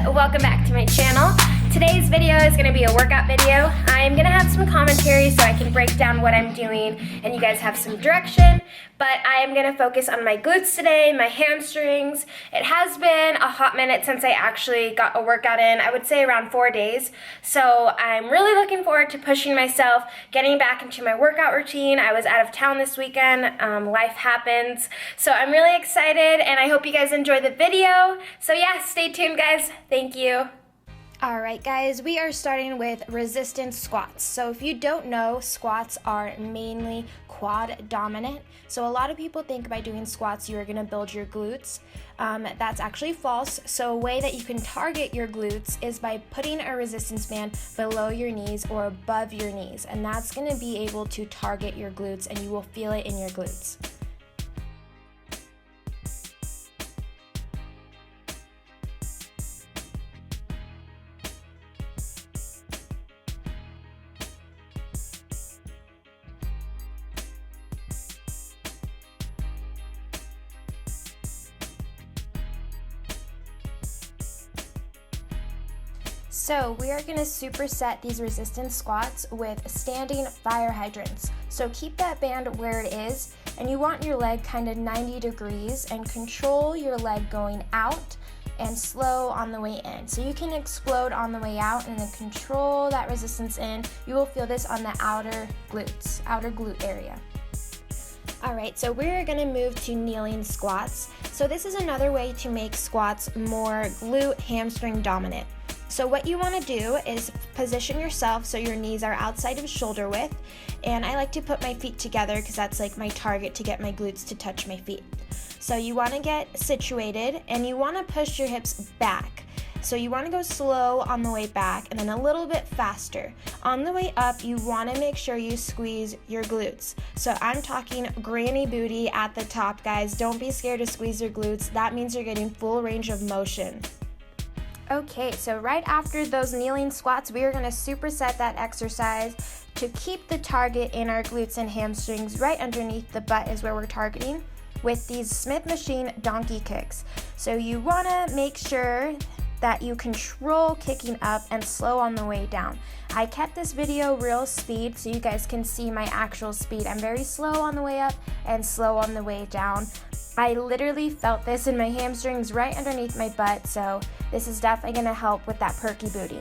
welcome back to my channel. Today's video is going to be a workout video. I'm going to have some commentary so I can break down what I'm doing and you guys have some direction, but I am going to focus on my glutes today, my hamstrings. It has been a hot minute since I actually got a workout in, I would say around 4 days, so I'm really looking forward to pushing myself, getting back into my workout routine. I was out of town this weekend, life happens, so I'm really excited and I hope you guys enjoy the video. So yeah, stay tuned guys. Thank you. Alright guys, we are starting with resistance squats. So if you don't know, squats are mainly quad dominant. So a lot of people think by doing squats you are going to build your glutes. That's actually false. So a way that you can target your glutes is by putting a resistance band below your knees or above your knees. And that's going to be able to target your glutes and you will feel it in your glutes. So we are going to superset these resistance squats with standing fire hydrants. So keep that band where it is and you want your leg kind of 90 degrees and control your leg going out and slow on the way in. So you can explode on the way out and then control that resistance in. You will feel this on the outer glute area. Alright, so we're going to move to kneeling squats. So this is another way to make squats more glute hamstring dominant. So what you want to do is position yourself so your knees are outside of shoulder width, and I like to put my feet together because that's like my target to get my glutes to touch my feet. So you want to get situated and you want to push your hips back. So you want to go slow on the way back and then a little bit faster. On the way up, you want to make sure you squeeze your glutes. So I'm talking granny booty at the top, guys. Don't be scared to squeeze your glutes. That means you're getting full range of motion. Okay, so right after those kneeling squats, we are going to superset that exercise to keep the target in our glutes and hamstrings. Right underneath the butt is where we're targeting with these Smith machine donkey kicks. So you want to make sure that you control kicking up and slow on the way down. I kept this video real speed so you guys can see my actual speed. I'm very slow on the way up and slow on the way down. I literally felt this in my hamstrings right underneath my butt, so this is definitely going to help with that perky booty.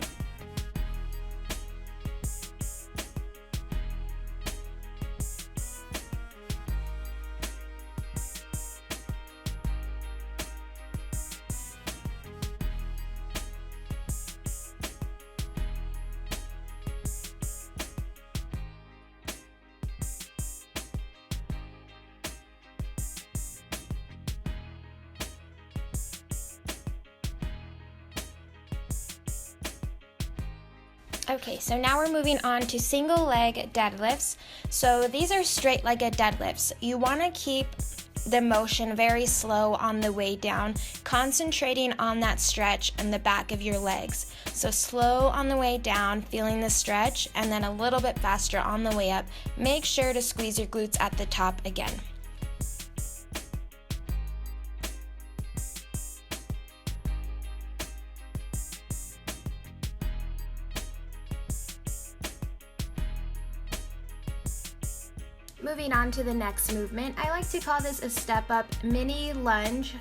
Okay, so now we're moving on to single leg deadlifts. So these are straight legged deadlifts. You want to keep the motion very slow on the way down, concentrating on that stretch in the back of your legs. So slow on the way down, feeling the stretch, and then a little bit faster on the way up. Make sure to squeeze your glutes at the top again. Moving on to the next movement, I like to call this a step up mini lunge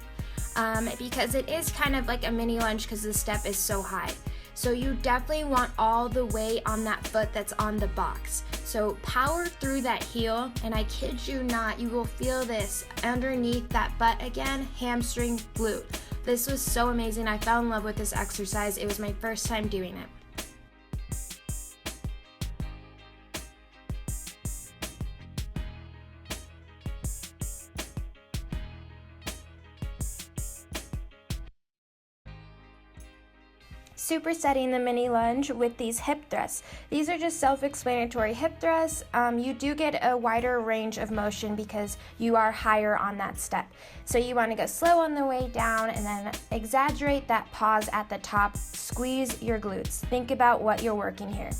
because it is kind of like a mini lunge because the step is so high. So you definitely want all the weight on that foot that's on the box. So power through that heel, and I kid you not, you will feel this underneath that butt again, hamstring, glute. This was so amazing. I fell in love with this exercise. It was my first time doing it. Supersetting the mini lunge with these hip thrusts. These are just self-explanatory hip thrusts. You do get a wider range of motion because you are higher on that step. So you want to go slow on the way down and then exaggerate that pause at the top. Squeeze your glutes. Think about what you're working here.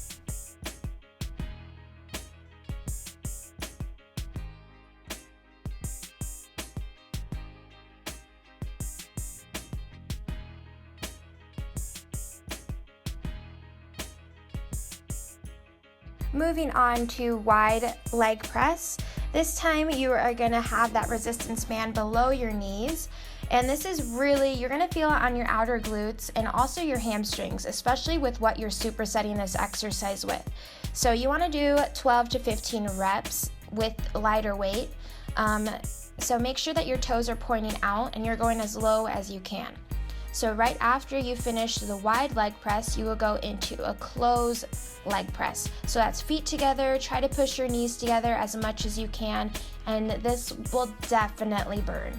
Moving on to wide leg press. This time you are going to have that resistance band below your knees. And this is really, you're gonna feel it on your outer glutes and also your hamstrings, especially with what you're supersetting this exercise with. So you wanna do 12 to 15 reps with lighter weight. So make sure that your toes are pointing out and you're going as low as you can. So right after you finish the wide leg press, you will go into a closed leg press. So that's feet together, try to push your knees together as much as you can, and this will definitely burn.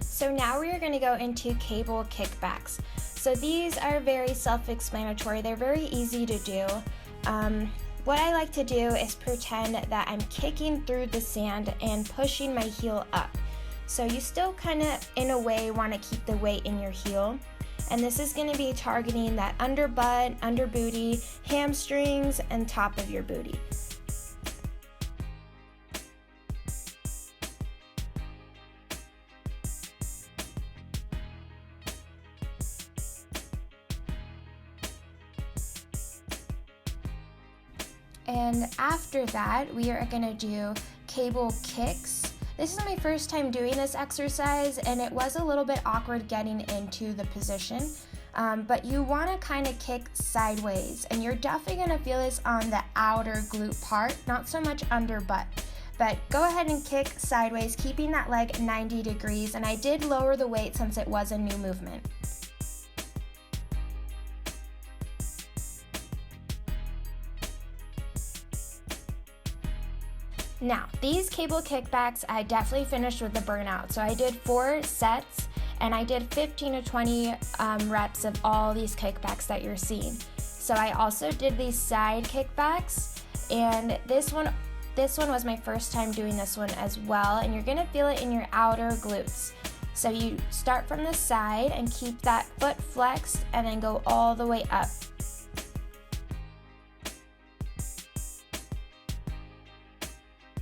So now we are going to go into cable kickbacks. So these are very self-explanatory. They're very easy to do. What I like to do is pretend that I'm kicking through the sand and pushing my heel up. So you still kind of, in a way, want to keep the weight in your heel. And this is going to be targeting that under butt, under booty, hamstrings, and top of your booty. And after that, we are gonna do cable kicks. This is my first time doing this exercise, and it was a little bit awkward getting into the position, but you wanna kinda kick sideways, and you're definitely gonna feel this on the outer glute part, not so much under butt. But go ahead and kick sideways, keeping that leg 90 degrees, and I did lower the weight since it was a new movement. Now, these cable kickbacks, I definitely finished with the burnout. So I did 4 sets, and I did 15 to 20 reps of all these kickbacks that you're seeing. So I also did these side kickbacks, and this one was my first time doing this one as well, and you're gonna feel it in your outer glutes. So you start from the side and keep that foot flexed and then go all the way up.